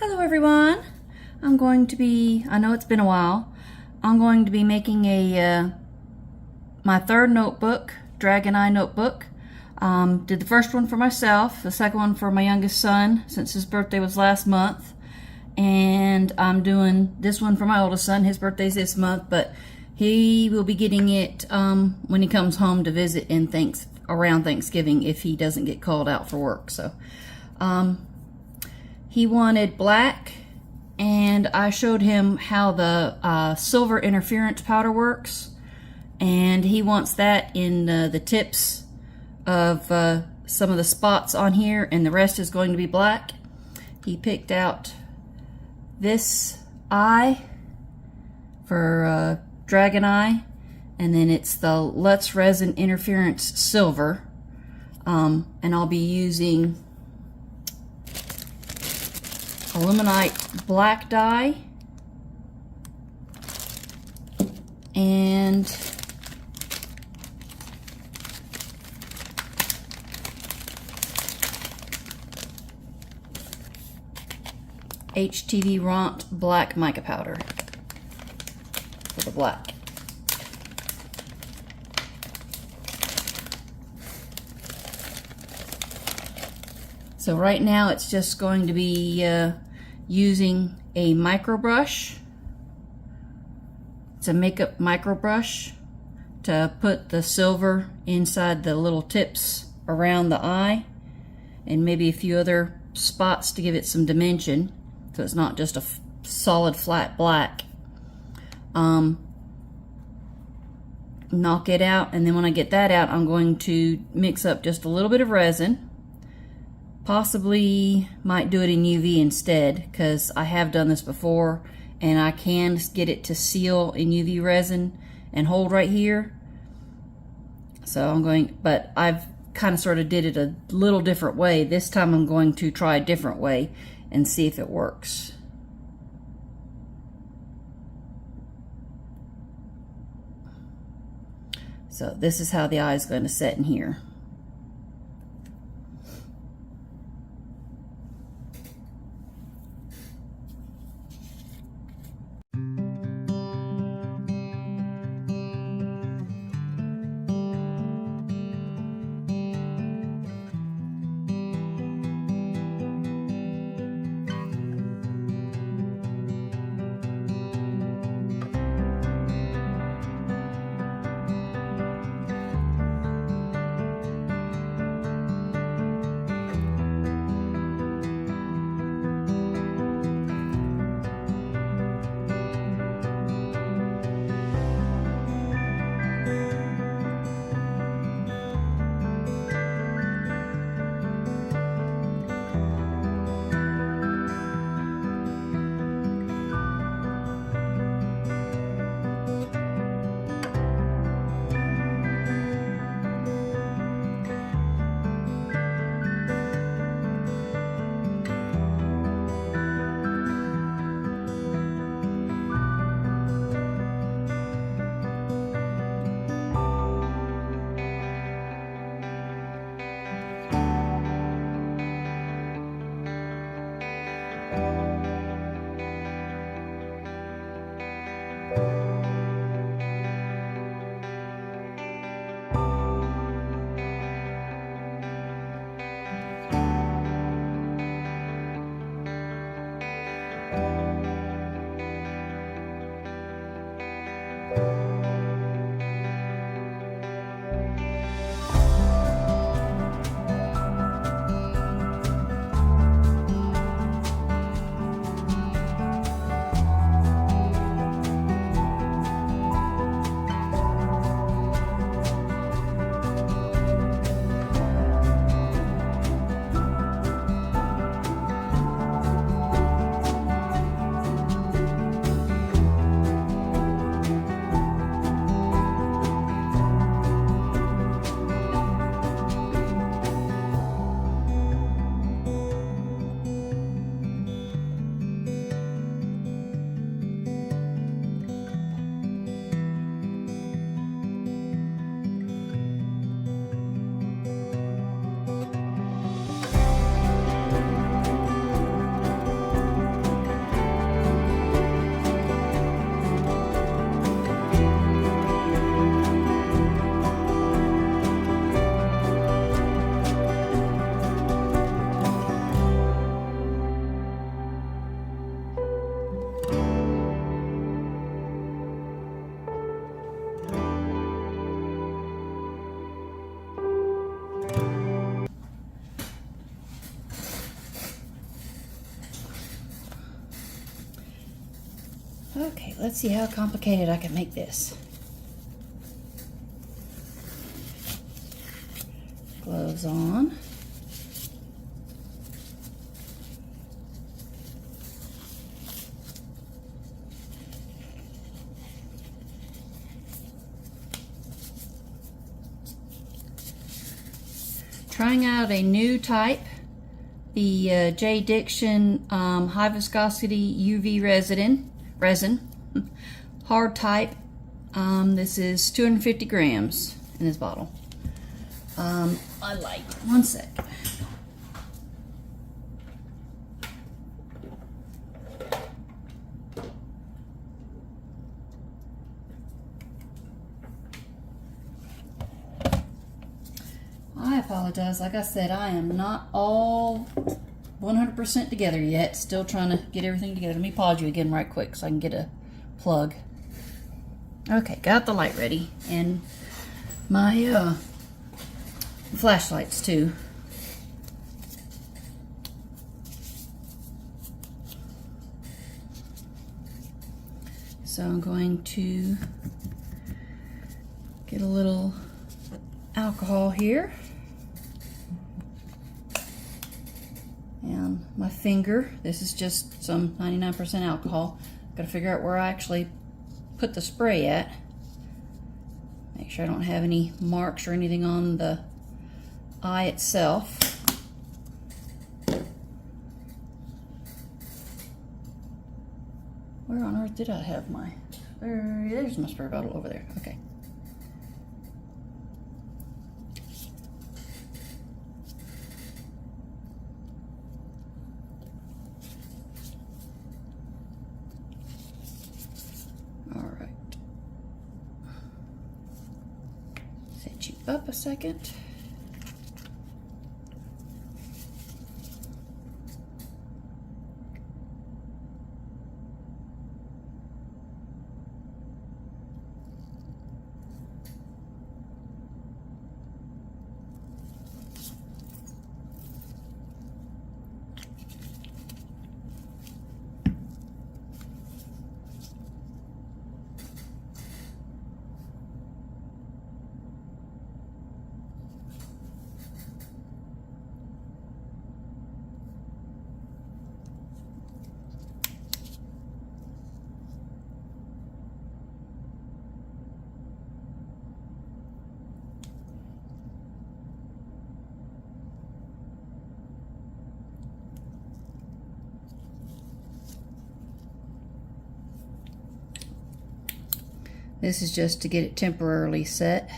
Hello everyone. I know it's been a while, I'm going to be making my third notebook, Dragon Eye notebook. Did the first one for myself, the second one for my youngest son since his birthday was last month, and I'm doing this one for my oldest son. His birthday's this month, but he will be getting it when he comes home to visit around Thanksgiving if he doesn't get called out for work. So he wanted black, and I showed him how the silver interference powder works, and he wants that in the tips of some of the spots on here, and the rest is going to be black. He picked out this eye for Dragon Eye, and then it's the Letsresin interference silver, and I'll be using aluminite black dye and HTV Ront black mica powder for the black. So right now it's just going to be using a micro brush. It's a makeup micro brush to put the silver inside the little tips around the eye, and maybe a few other spots to give it some dimension, so it's not just a solid flat black. Knock it out, and then when I get that out, I'm going to mix up just a little bit of resin. Possibly might do it in UV instead, because I have done this before and I can get it to seal in UV resin and hold right here. So but I've kind of sort of did it a little different way. This time I'm going to try a different way and see if it works. So this is how the eye is going to set in here. Okay, let's see how complicated I can make this. Gloves on. Trying out a new type, the J. Diction high viscosity UV resin, hard type. This is 250 grams in this bottle. I like, one sec. I apologize. Like I said, I am not all 100% together yet. Still trying to get everything together. Let me pause you again right quick so I can get a plug. Okay, got the light ready. And my flashlights too. So I'm going to get a little alcohol here. And my finger, this is just some 99% alcohol. Gotta figure out where I actually put the spray at. Make sure I don't have any marks or anything on the eye itself. Where on earth did I have my, there's my spray bottle over there, okay. Alright. Set you up a second. This is just to get it temporarily set.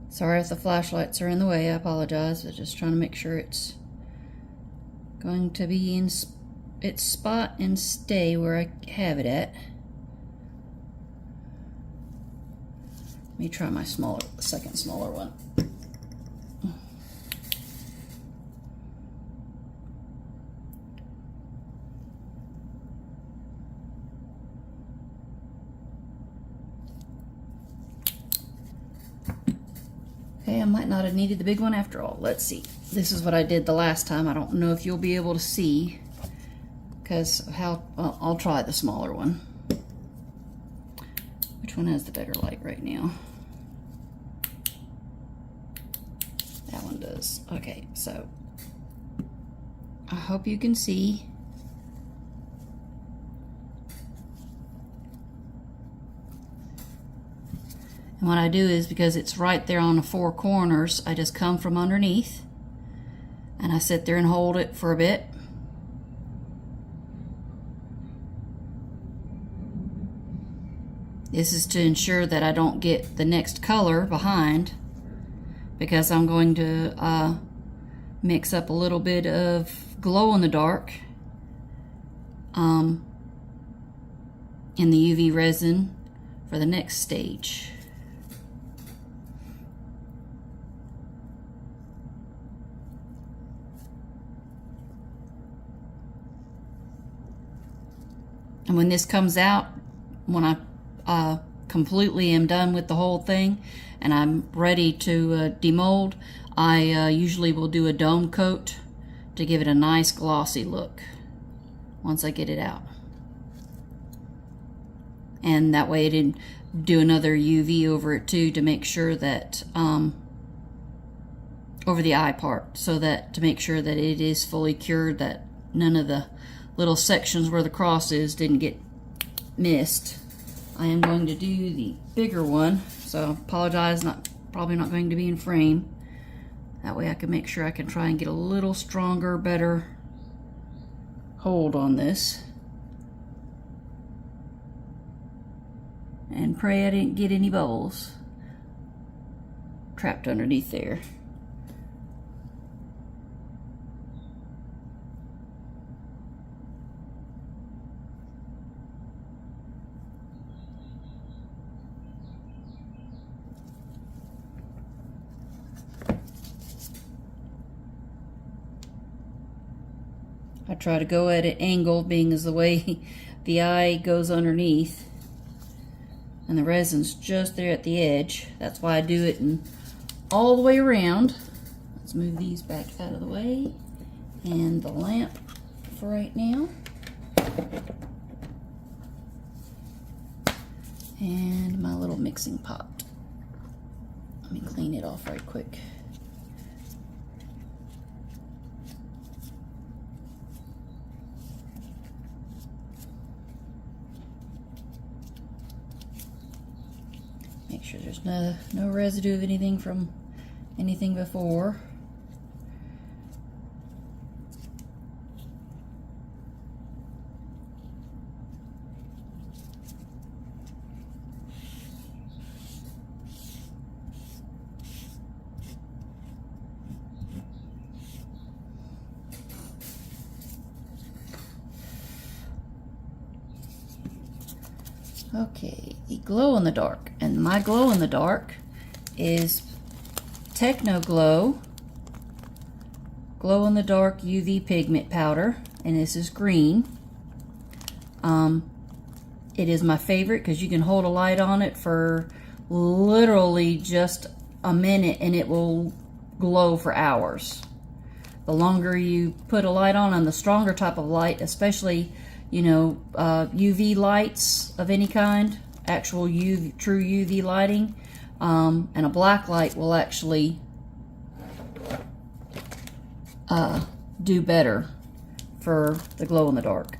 Sorry if the flashlights are in the way, I apologize. I'm just trying to make sure it's going to be in its spot and stay where I have it at. Let me try my second smaller one. Okay, I might not have needed the big one after all. Let's see. This is what I did the last time. I don't know if you'll be able to see because well, I'll try the smaller one. Which one has the better light right now? That one does. Okay, so I hope you can see. And what I do is, because it's right there on the four corners, I just come from underneath and I sit there and hold it for a bit. This is to ensure that I don't get the next color behind, because I'm going to mix up a little bit of glow-in-the-dark in the UV resin for the next stage. And when this comes out, when I completely am done with the whole thing and I'm ready to demold, I usually will do a dome coat to give it a nice glossy look once I get it out. And that way I didn't do another UV over it too, to make sure that over the eye part, so that to make sure that it is fully cured, that none of the little sections where the cross is didn't get missed. I am going to do the bigger one, so I apologize, probably not going to be in frame. That way I can make sure I can try and get a little stronger, better hold on this. And pray I didn't get any bubbles trapped underneath there. I try to go at an angle, being as the way the eye goes underneath and the resin's just there at the edge. That's why I do it in all the way around. Let's move these back out of the way, and the lamp for right now, and my little mixing pot. Let me clean it off right quick. Make sure there's no residue of anything from anything before. Okay, the glow in the dark, and my glow in the dark is Technoglow glow in the dark UV pigment powder, and this is green. It is my favorite because you can hold a light on it for literally just a minute and it will glow for hours. The longer you put a light on, and the stronger type of light, especially, you know, UV lights of any kind, actual true UV lighting, and a black light will actually do better for the glow in the dark.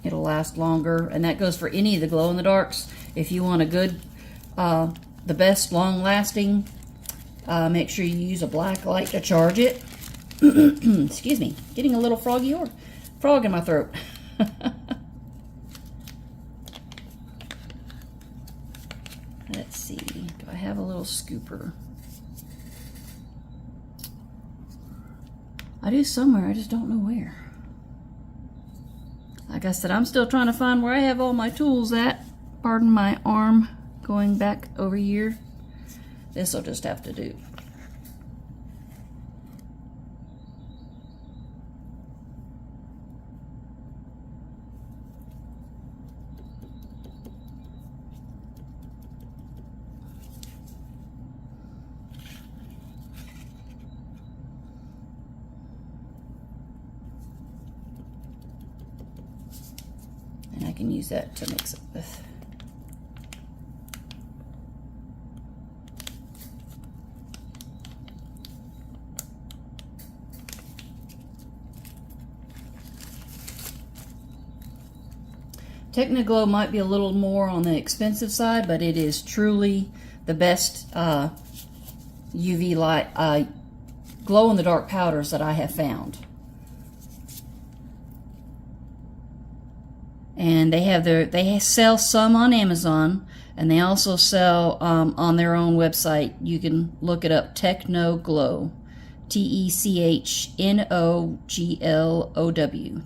It'll last longer, and that goes for any of the glow in the darks. If you want a good, the best long lasting, make sure you use a black light to charge it. Excuse me, getting a little frog in my throat. Let's see, do I have a little scooper? I do somewhere, I just don't know where. Like I said, I'm still trying to find where I have all my tools at. Pardon my arm going back over here. This will just have to do. And I can use that to mix it with. Technoglow might be a little more on the expensive side, but it is truly the best UV light glow in the dark powders that I have found. And they sell some on Amazon, and they also sell on their own website. You can look it up, Technoglow, Technoglow,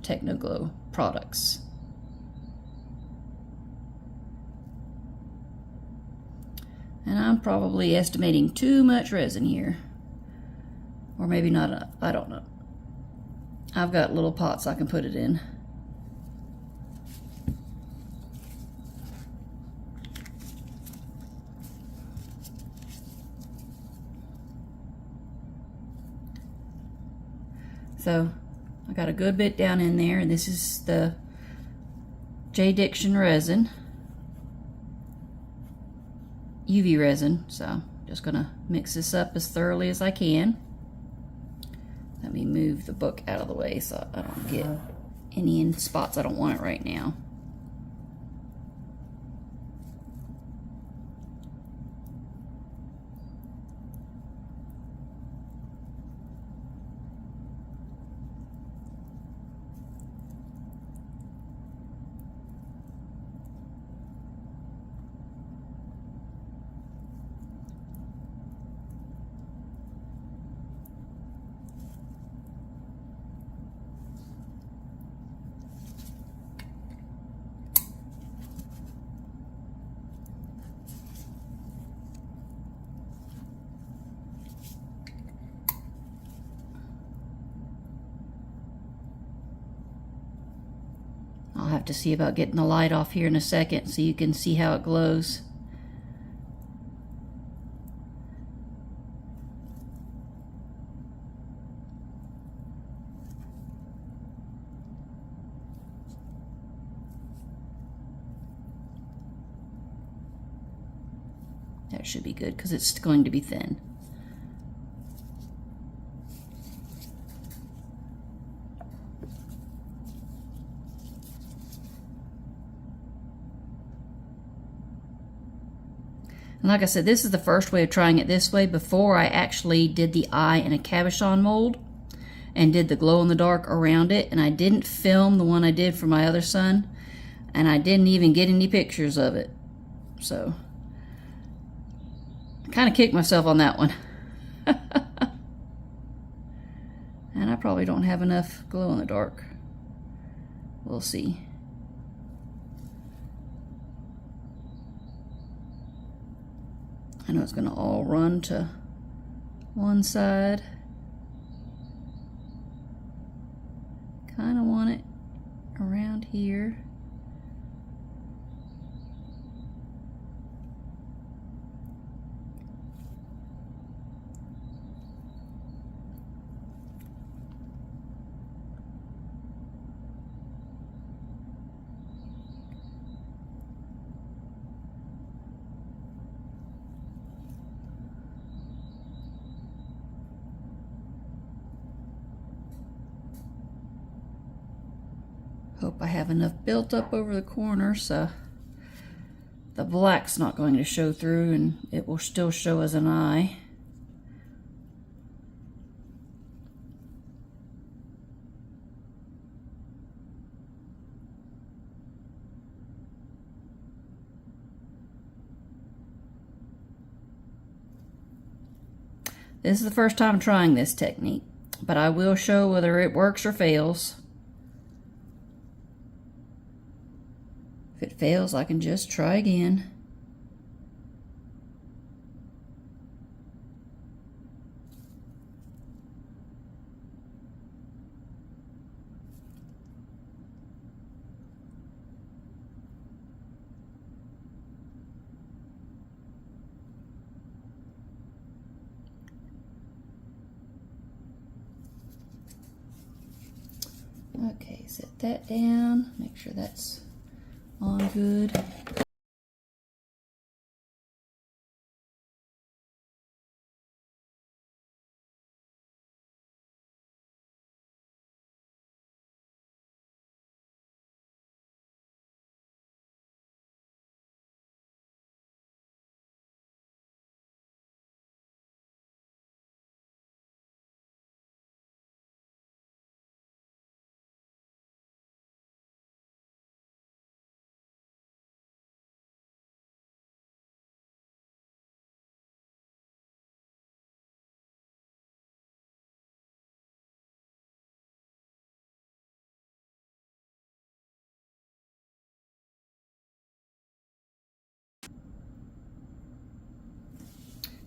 Technoglow products. And I'm probably estimating too much resin here, or maybe not enough. I don't know. I've got little pots I can put it in. So I got a good bit down in there, and this is the J. Diction resin, UV resin. So just gonna mix this up as thoroughly as I can. Let me move the book out of the way so I don't get any in spots I don't want it right now. I'll have to see about getting the light off here in a second so you can see how it glows. That should be good because it's going to be thin. And like I said, this is the first way of trying it this way. Before, I actually did the eye in a cabochon mold and did the glow in the dark around it, and I didn't film the one I did for my other son, and I didn't even get any pictures of it. So I kind of kicked myself on that one. And I probably don't have enough glow in the dark. We'll see. I know it's going to all run to one side. Kind of want it around here. Hope I have enough built up over the corner so the black's not going to show through and it will still show as an eye. This is the first time trying this technique, but I will show whether it works or fails. If it fails, I can just try again. Okay, set that down, make sure that's on good.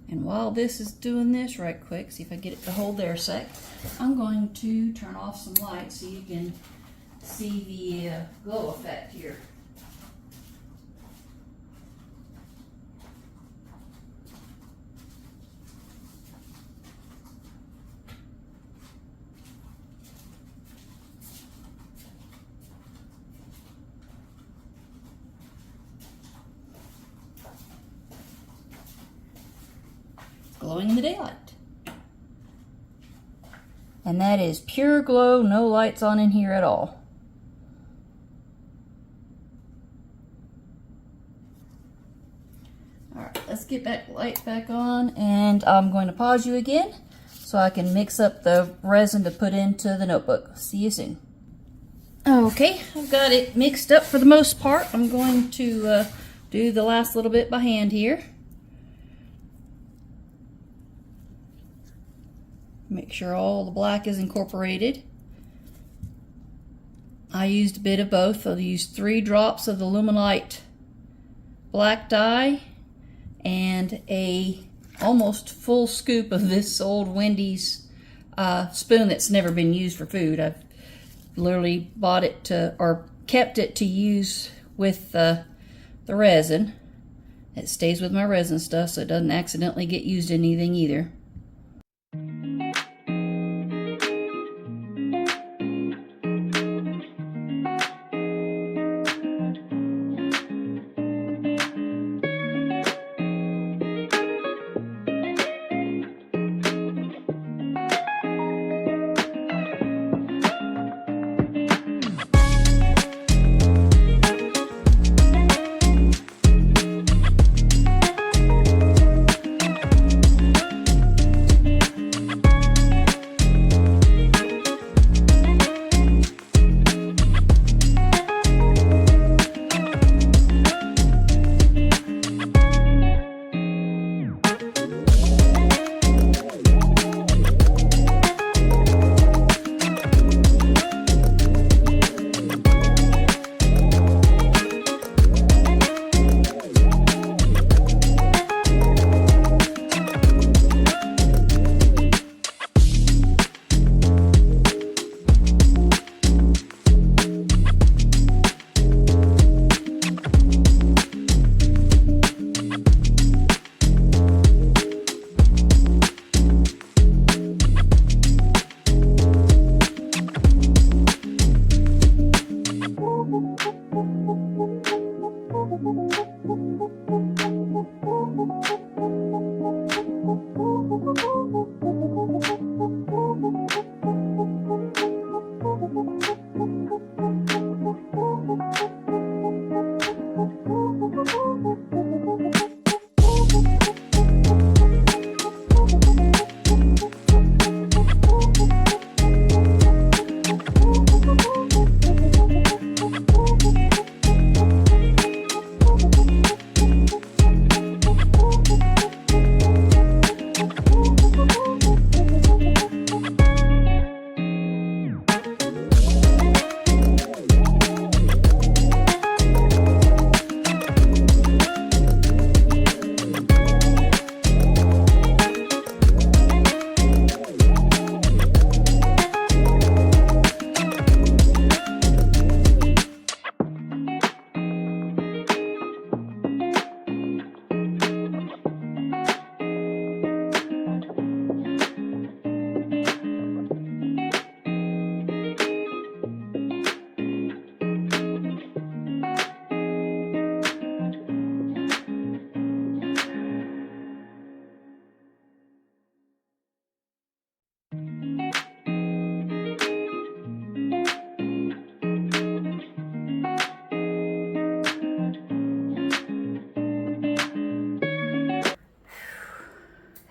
And while this is doing this right quick, see if I get it to hold there a sec, I'm going to turn off some light so you can see the glow effect here. glowing in the daylight. And that is pure glow, no lights on in here at all. Alright, let's get back light back on, and I'm going to pause you again so I can mix up the resin to put into the notebook. See you soon. Okay, I've got it mixed up for the most part. I'm going to do the last little bit by hand here. Make sure all the black is incorporated. I used a bit of both. I used 3 drops of the Luminite black dye and a almost full scoop of this old Wendy's spoon that's never been used for food. I've literally bought it to, or kept it to use with the resin. It stays with my resin stuff so it doesn't accidentally get used in anything either.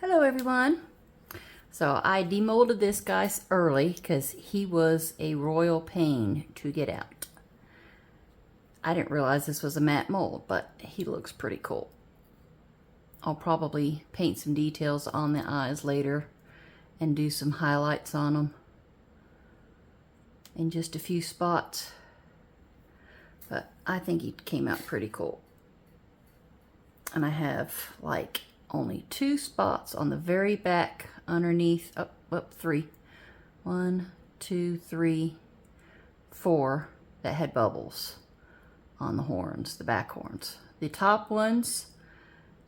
Hello everyone. So I demolded this guy early because he was a royal pain to get out. I didn't realize this was a matte mold, but he looks pretty cool. I'll probably paint some details on the eyes later and do some highlights on them in just a few spots. But I think he came out pretty cool. And I have like only 2 spots on the very back underneath, up 3. 1, 2, 3, 4 that had bubbles on the horns, the back horns. The top ones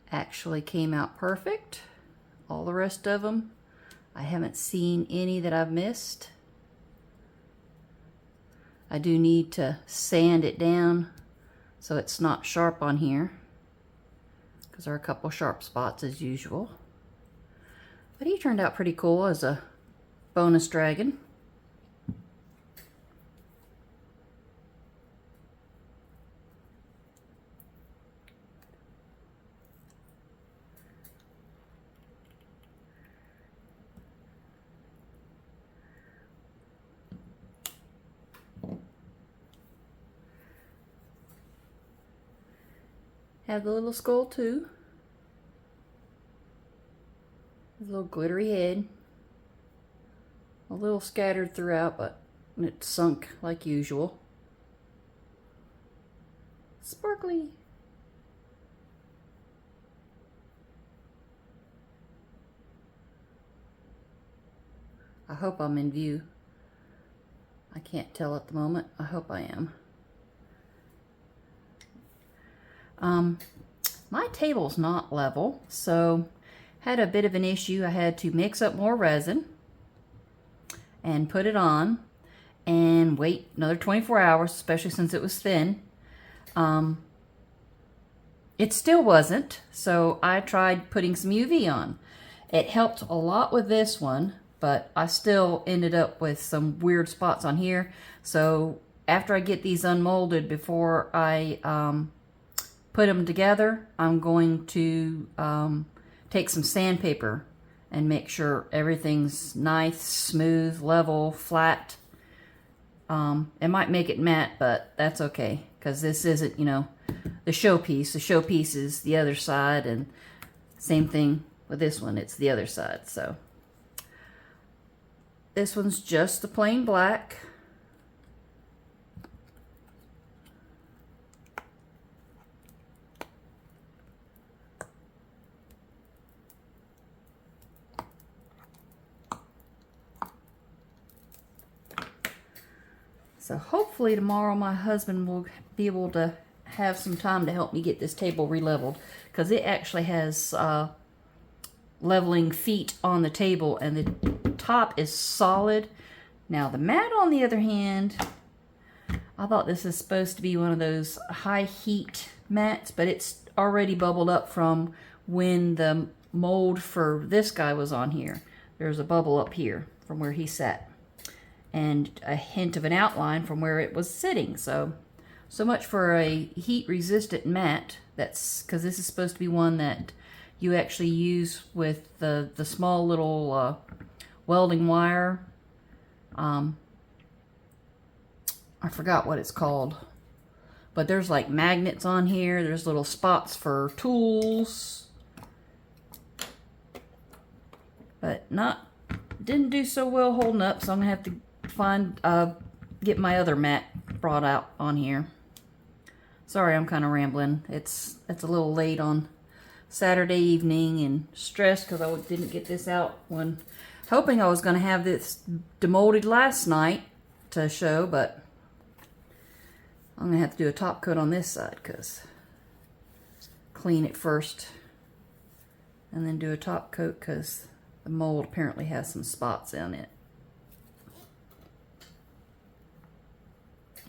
actually came out perfect. All the rest of them, I haven't seen any that I've missed. I do need to sand it down so it's not sharp on here, because there are a couple sharp spots as usual. But he turned out pretty cool as a bonus dragon. Have the little skull too. His little glittery head. A little scattered throughout, but it's sunk like usual. Sparkly. I hope I'm in view. I can't tell at the moment. I hope I am. My table's not level, so had a bit of an issue. I had to mix up more resin and put it on and wait another 24 hours, especially since it was thin. It still wasn't, so I tried putting some UV on. It helped a lot with this one, but I still ended up with some weird spots on here. So after I get these unmolded, before I put them together, I'm going to take some sandpaper and make sure everything's nice, smooth, level, flat. It might make it matte, but that's okay, because this isn't, you know, the showpiece. The showpiece is the other side, and same thing with this one, it's the other side. So this one's just the plain black. So hopefully tomorrow my husband will be able to have some time to help me get this table re-leveled, because it actually has leveling feet on the table, and the top is solid. Now the mat, on the other hand, I thought this is supposed to be one of those high heat mats, but it's already bubbled up from when the mold for this guy was on here. There's a bubble up here from where he sat, and a hint of an outline from where it was sitting. So much for a heat resistant mat. That's because this is supposed to be one that you actually use with the small little welding wire. I forgot what it's called, but there's like magnets on here. There's little spots for tools, but didn't do so well holding up, so I'm gonna have to get my other mat brought out on here. Sorry, I'm kind of rambling. It's a little late on Saturday evening, and stressed because I didn't get this out when hoping I was going to have this demolded last night to show, but I'm going to have to do a top coat on this side, because clean it first and then do a top coat, because the mold apparently has some spots in it.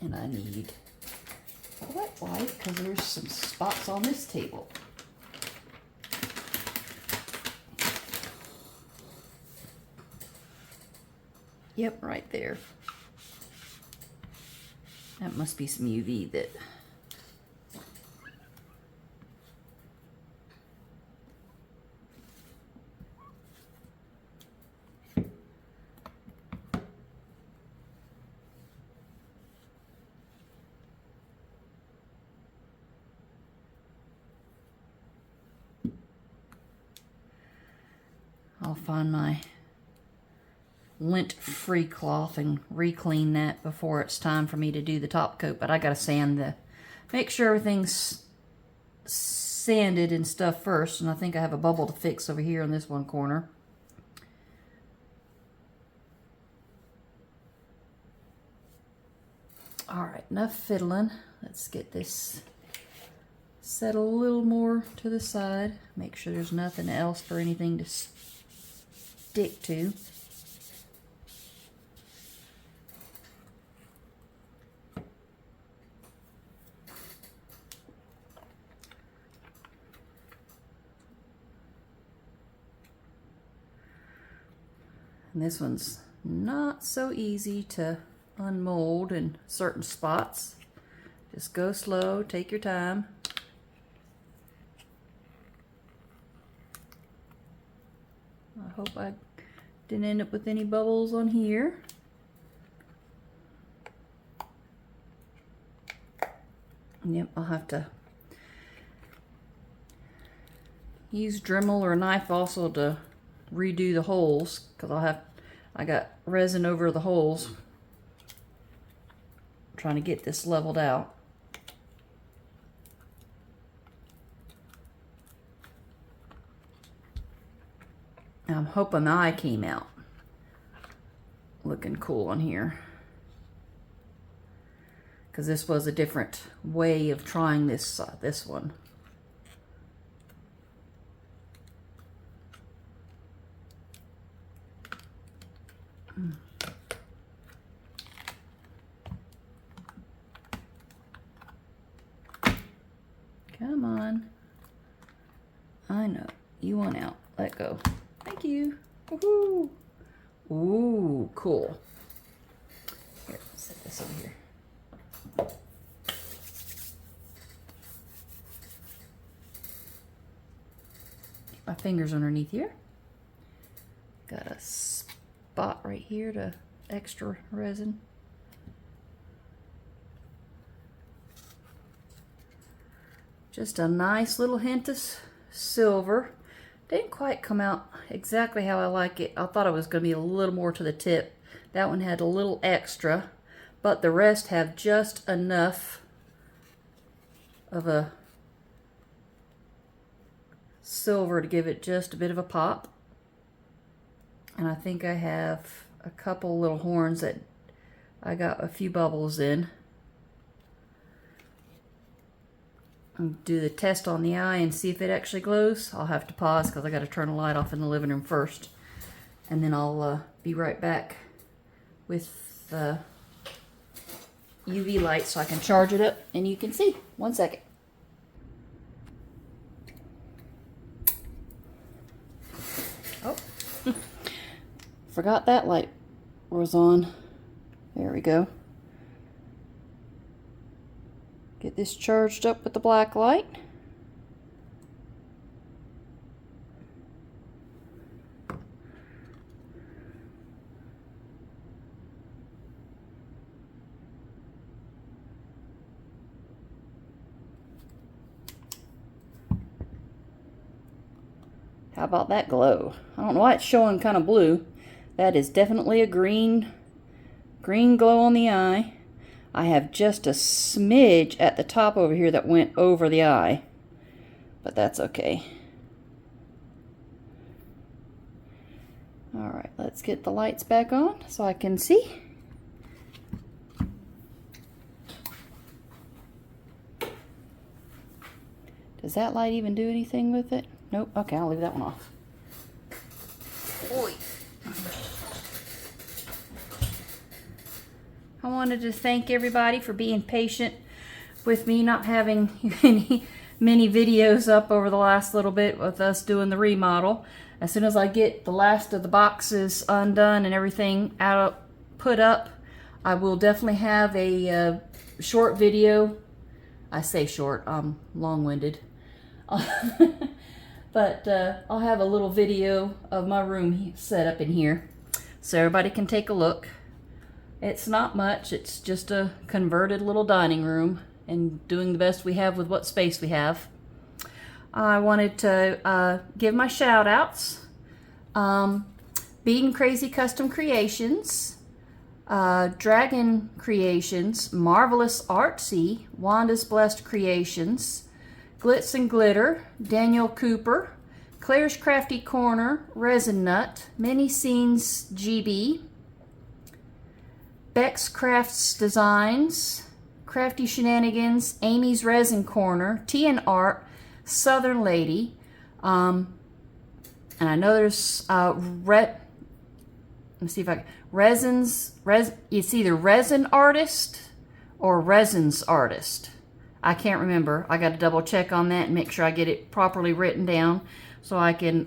And I need a wet wipe, because there's some spots on this table. Yep, right there. That must be some UV that... I'll find my lint-free cloth and re-clean that before it's time for me to do the top coat. But I gotta make sure everything's sanded and stuff first. And I think I have a bubble to fix over here in this one corner. All right, enough fiddling. Let's get this set a little more to the side. Make sure there's nothing else for anything to stick to. And this one's not so easy to unmold in certain spots. Just go slow, take your time. I hope I didn't end up with any bubbles on here. Yep, I'll have to use Dremel or a knife also to redo the holes, because I got resin over the holes. I'm trying to get this leveled out. I'm hoping the eye came out looking cool on here, because this was a different way of trying this one. Come on. I know. You want out. Let go. Thank you. Woohoo! Ooh, cool. Here, set this over here. Keep my fingers underneath here. Got a spot right here to extra resin. Just a nice little hint of silver. Didn't quite come out exactly how I like it. I thought it was going to be a little more to the tip. That one had a little extra, but the rest have just enough of a silver to give it just a bit of a pop. And I think I have a couple little horns that I got a few bubbles in. Do the test on the eye and see if it actually glows. I'll have to pause because I got to turn the light off in the living room first, and then I'll be right back with the UV light so I can charge it up and you can see. 1 second. Oh, forgot that light was on. There we go. Get this charged up with the black light. How about that glow? I don't know why it's showing kind of blue. That is definitely a green glow on the eye. I have just a smidge at the top over here that went over the eye, but that's okay. All right, let's get the lights back on so I can see. Does that light even do anything with it? Nope. Okay, I'll leave that one off. Oy. I wanted to thank everybody for being patient with me not having many videos up over the last little bit with us doing the remodel. As soon as I get the last of the boxes undone and everything put up, I will definitely have a short video. I say short, I'm long-winded. But I'll have a little video of my room set up in here so everybody can take a look. It's not much, it's just a converted little dining room and doing the best we have with what space we have. I wanted to give my shout outs. Being Crazy Custom Creations, Dragon Creations, Marvelous Artsy, Wanda's Blessed Creations, Glitz and Glitter, Daniel Cooper, Claire's Crafty Corner, Resin Nut, Mini Scenes GB, Beck's Crafts Designs, Crafty Shenanigans, Amy's Resin Corner, Tea and Art, Southern Lady, and I know there's let me see if I can, it's either Resin Artist or Resin's Artist. I can't remember. I got to double check on that and make sure I get it properly written down so I can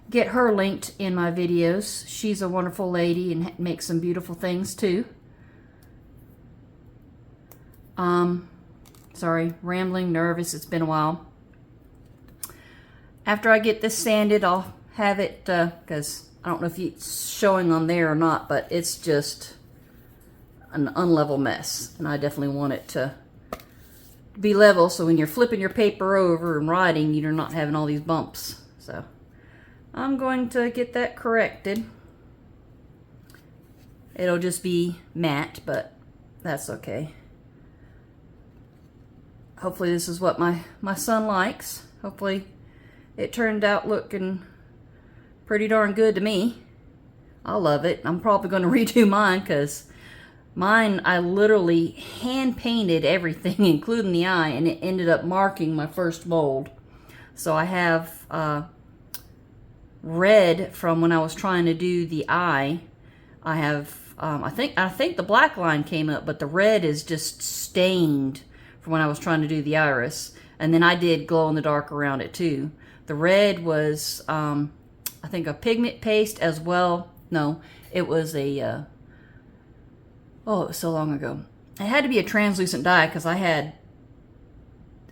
get her linked in my videos. She's a wonderful lady and makes some beautiful things too. Sorry, rambling, nervous, it's been a while. After I get this sanded, I'll have it, because I don't know if it's showing on there or not, but it's just an unlevel mess. And I definitely want it to be level, so when you're flipping your paper over and writing, you're not having all these bumps. So I'm going to get that corrected. It'll just be matte, but that's okay. Hopefully this is what my son likes. Hopefully it turned out looking pretty darn good to me. I love it. I'm probably going to redo mine, because mine, I literally hand painted everything, including the eye, and it ended up marking my first mold. So I have red from when I was trying to do the eye. I have, I think the black line came up, but the red is just stained from when I was trying to do the iris. And then I did glow in the dark around it too. The red was, I think, a pigment paste as well. No, it was a, oh, it was so long ago. It had to be a translucent dye, because I had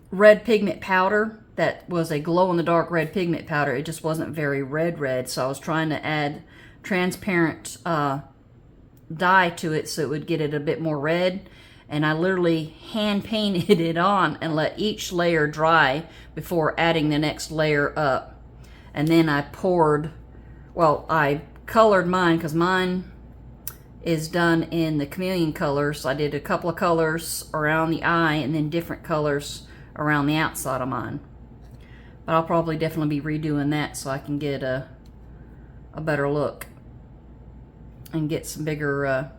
red pigment powder that was a glow-in-the-dark red pigment powder. It just wasn't very red, so I was trying to add transparent dye to it so it would get it a bit more red. And I literally hand painted it on and let each layer dry before adding the next layer up. And then I poured, well, I colored mine, because mine is done in the chameleon colors. So I did a couple of colors around the eye and then different colors around the outside of mine. But I'll probably definitely be redoing that so I can get a better look and get some bigger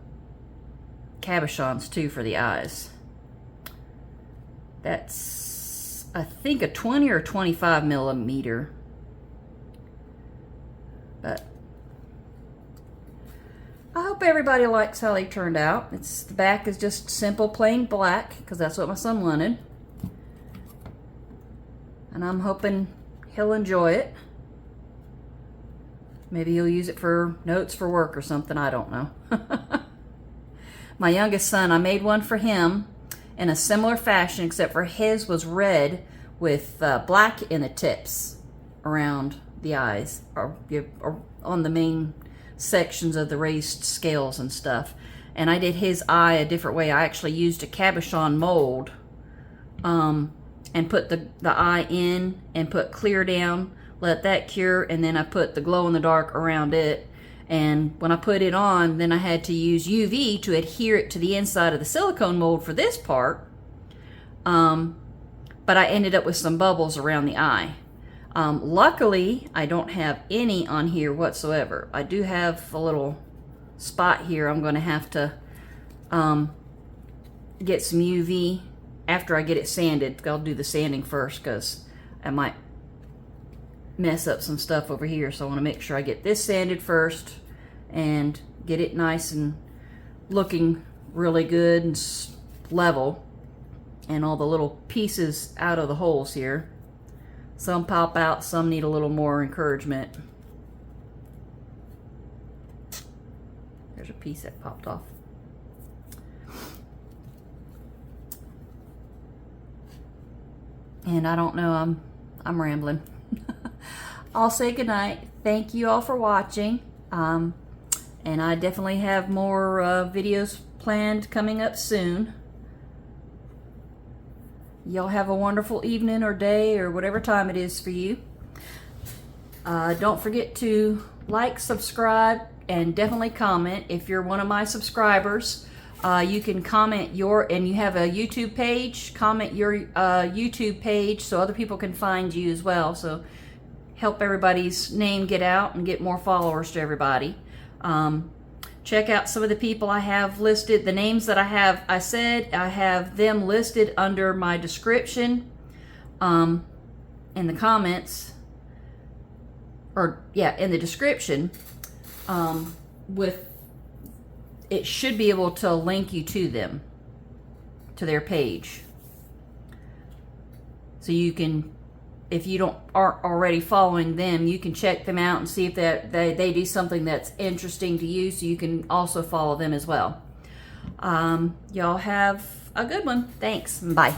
cabochons too for the eyes. That's, I think, a 20 or 25 millimeter. But I hope everybody likes how they turned out. The back is just simple plain black, because that's what my son wanted. And I'm hoping he'll enjoy it. Maybe he'll use it for notes for work or something, I don't know. My youngest son, I made one for him in a similar fashion, except for his was red with black in the tips around the eyes, or on the main sections of the raised scales and stuff. And I did his eye a different way. I actually used a cabochon mold and put the eye in and put clear down, let that cure, and then I put the glow in the dark around it. And when I put it on, then I had to use UV to adhere it to the inside of the silicone mold for this part. But I ended up with some bubbles around the eye. Luckily, I don't have any on here whatsoever. I do have a little spot here. I'm going to have to get some UV after I get it sanded. I'll do the sanding first, because I might mess up some stuff over here. So I want to make sure I get this sanded first and get it nice and looking really good and level, and all the little pieces out of the holes here. Some pop out, some need a little more encouragement. There's a piece that popped off. And I don't know, I'm rambling. I'll say goodnight. Thank you all for watching. And I definitely have more videos planned coming up soon. Y'all have a wonderful evening or day or whatever time it is for you. Don't forget to like, subscribe, and definitely comment. If you're one of my subscribers, you can comment and you have a YouTube page, comment your YouTube page so other people can find you as well. So help everybody's name get out and get more followers to everybody. Check out some of the people I have listed. The names that I have them listed under my description in the comments, or yeah, in the description. It should be able to link you to them, to their page. So you can, if you aren't already following them, you can check them out and see if they do something that's interesting to you, so you can also follow them as well. Y'all have a good one. Thanks. Bye.